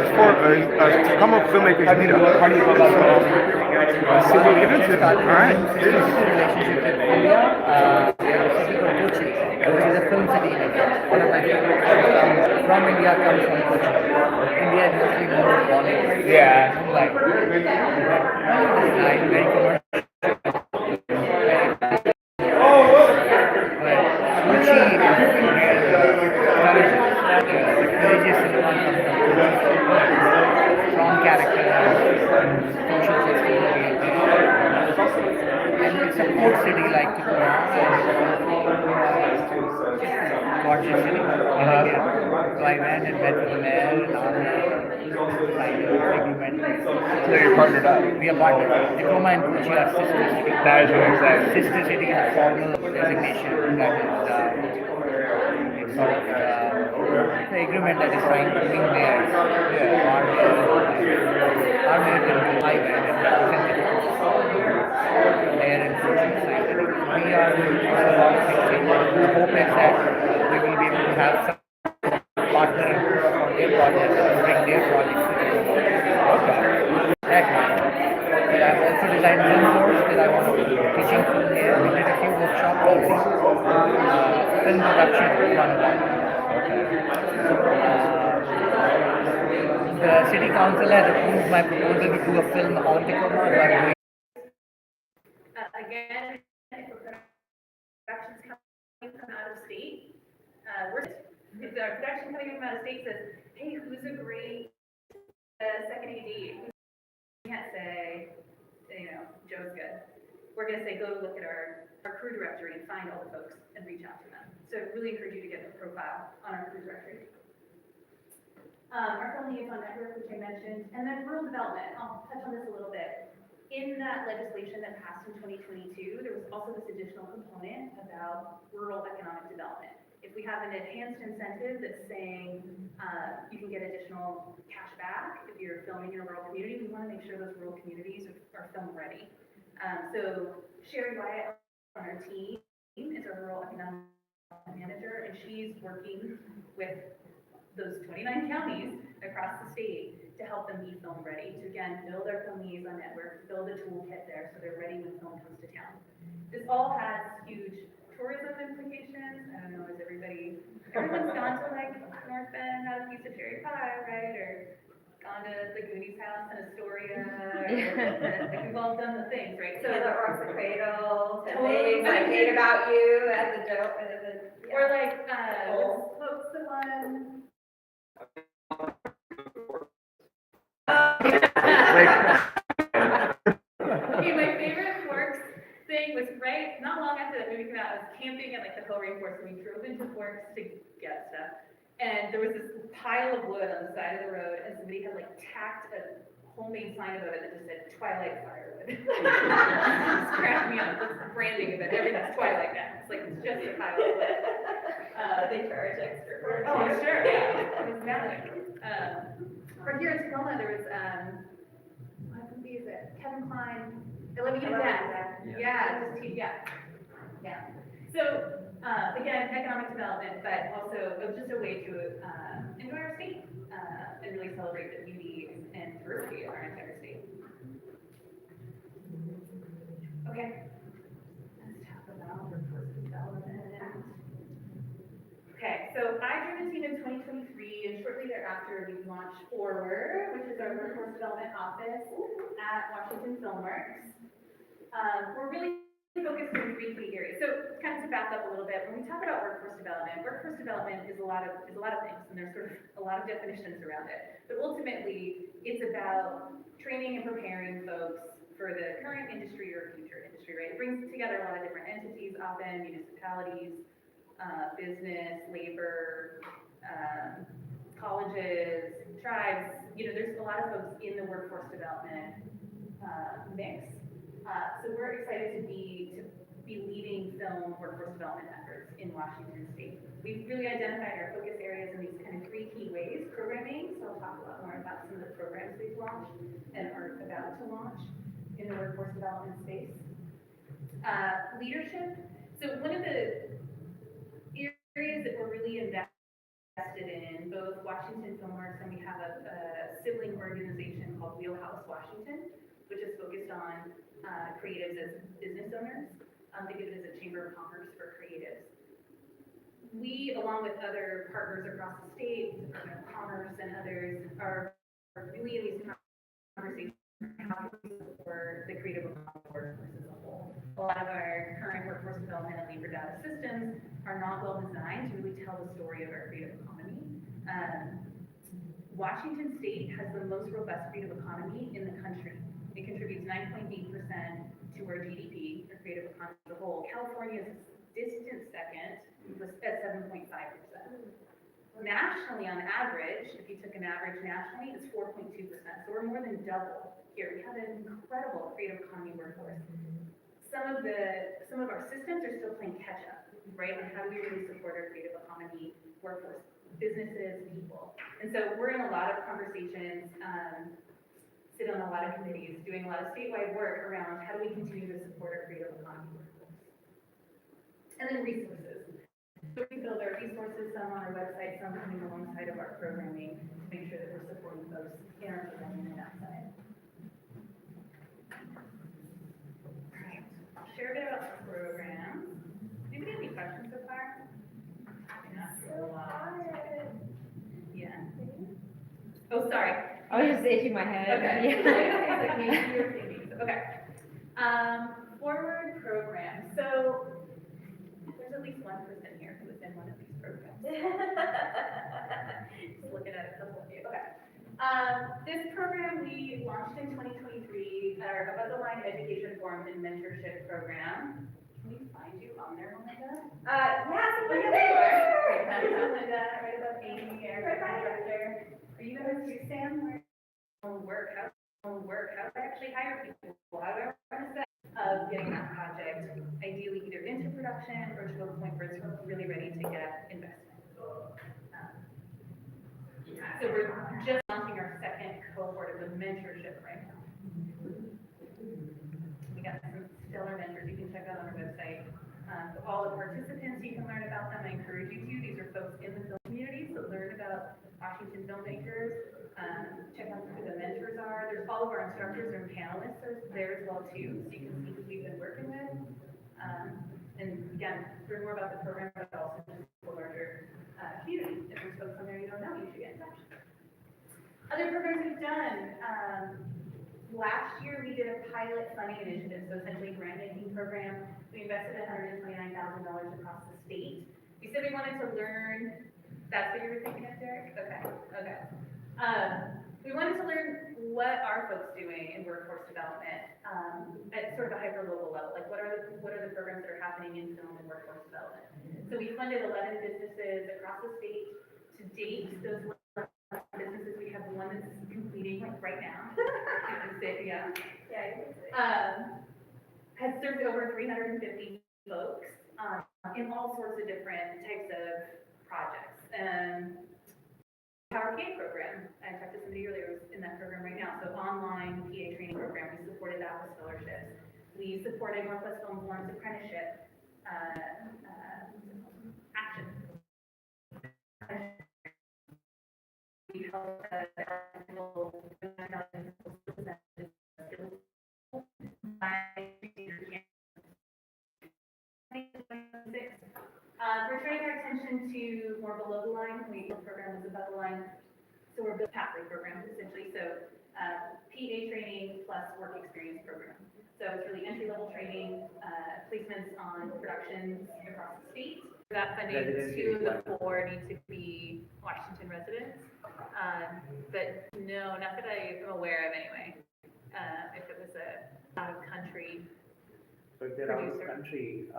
it's for Tacoma Filmmakers meetup. How do you go about See what we get into. All right. Relationship with India, city called Kochi, which is a film city. One of my favorite from India comes from Kochi. India is mostly known for Bollywood. Yeah. Mumbai. Nice, very commercial. Strong character, social justice oriented, and it's a port city like Tacoma, gorgeous city. So I went and met with the mayor and Audra, signed an agreement. So you're partnered up. We are partnered. Tacoma and Kochi are sister cities. That is really exciting. Sister city is a formal designation that is it's sort of the agreement that is trying to bring there our American highway and representatives there in Kochi signed it. We are doing a lot of things. The hope is that we will be able to have some partner for their projects and bring their projects to Tacoma. But I've also designed film course that I want to be teaching film here. We did a few workshops already. Film production 101. The city council has approved my proposal to do a film on Tacoma. So I'm doing again, if production's coming from out of state, if the production coming from out of state says, hey, who's a great second AD? We can't say, Joe's good. We're going to say, go look at our crew directory and find all the folks and reach out to them. So I really encourage you to get a profile on our crew directory. Our film liaison network, which I mentioned, and then rural development. I'll touch on this a little bit. In that legislation that passed in 2022, there was also this additional component about rural economic development. If we have an enhanced incentive that's saying you can get additional cash back if you're filming in a rural community, we want to make sure those rural communities are film ready. So Sherry Wyatt on our team is our rural economic manager, and she's working with those 29 counties across the state to help them be film ready, to again build our film liaison network, build a toolkit there so they're ready when film comes to town. This all has huge tourism implications. I don't know, everyone's gone to like North Bend, had a piece of cherry pie, right? Or gone to the Goonies house in Astoria, like we've all done the things, right? So the rocks the cradle, totally. I made about you as a joke, or like what's the one? Okay, my favorite Forks thing was not long after that movie came out. I was camping at like the Hill Rainforest, and we drove into Forks to get stuff. And there was this pile of wood on the side of the road, and somebody had like tacked a homemade sign above it that just said Twilight Firewood. Just cracked me up. That's the branding of it. Everything's Twilight now. It's like it's just a pile of wood. they charge extra for it. Oh, sure. Yeah, it was magic. For here in Tacoma, there was what movie is it? Kevin Kline. Let me get it down. Yeah. So again, economic development, but also it was just a way to enjoy our state and really celebrate the beauty and diversity of our entire state. Okay, let's talk about workforce development. Okay, so I joined the team in 2023, and shortly thereafter we launched Forward, which is our workforce development office at Washington FilmWorks. We're really focused on 3 key areas. So kind of to back up a little bit, when we talk about workforce development is a lot of things, and there's sort of a lot of definitions around it. But ultimately, it's about training and preparing folks for the current industry or future industry, right? It brings together a lot of different entities, often municipalities, business, labor, colleges, tribes. There's a lot of folks in the workforce development mix. So we're excited to be leading film workforce development efforts in Washington State. We've really identified our focus areas in these kind of 3 key ways. Programming, so I'll talk a lot more about some of the programs we've launched and are about to launch in the workforce development space. Leadership. So one of the areas that we're really invested in, both Washington FilmWorks, and we have a FilmWorks Washington, which is focused on creatives as business owners. Think of it as a chamber of commerce for creatives. We, along with other partners across the state, Department of Commerce and others, are really in these conversations how can we support the creative economy workforce as a whole. A lot of our current workforce development and labor data systems are not well designed to really tell the story of our creative economy. Washington State has the most robust creative economy in the country. It contributes 9.8% to our GDP, our creative economy as a whole. California's distant second was at 7.5%. Nationally, on average, if you took an average nationally, it's 4.2%. So we're more than double here. We have an incredible creative economy workforce. Some of our systems are still playing catch up, right? On how do we really support our creative economy workforce, businesses, people. And so we're in a lot of conversations, sit on a lot of committees, doing a lot of statewide work around how do we continue to support our creative economy workforce. And then resources. So we build our resources, some on our website, some coming alongside of our programming to make sure that we're supporting folks in our programming and outside. All right, I'll share a bit about the program. Anybody have any questions so far? Yeah. Oh, sorry. I was just itching my head. Okay. Yeah. Like maybe you're thinking, okay. Forward program. So there's at least one person here who was in one of these programs. Just looking at a couple of you. Okay. This program we launched in 2023, our Above the Line Education Forum and Mentorship Program. Can we find you on there, Melinda? Yeah, Look at there. Melinda, right above Amy, our director. Are you guys do Sam? How do I actually hire people? How do I run a set of getting that project ideally either into production or to a point where it's really ready to get investment? So we're just launching our second cohort of the mentorship right now. We got some stellar mentors you can check out on our website. All the participants, you can learn about them. I encourage you to. These are folks in the film community, so learn about Washington filmmakers. Check out who the mentors are. There's all of our instructors and panelists are there as well too, so you can see who we've been working with. And again, learn more about the program, but also just the larger community. If there's folks on there you don't know, you should get in touch. Other programs we've done. Last year we did a pilot funding initiative, so essentially a grant making program. We invested $129,000 across the state. We said we wanted to learn. That's what you were thinking of, Derek? Okay. We wanted to learn what are folks doing in workforce development at sort of a hyper-local level. Like what are the programs that are happening in film and workforce development? So we funded 11 businesses across the state. To date, those 11 businesses, we have one that's completing like right now. Yeah. Has served over 350 folks in all sorts of different types of projects. Power PA program. I talked to somebody earlier who's in that program right now. So online PA training program. We supported that with scholarships. We supported Northwest Film Forum's apprenticeship action. We helped we're turning our attention to more below the line. The program is above the line. So we're building pathway programs essentially. So PA training plus work experience program. So it's really entry-level training, placements on productions across the state. For that funding, 2 of the 4 need to be Washington residents. But no, not that I am aware of anyway. If it was a out-of-country So if they're out of country,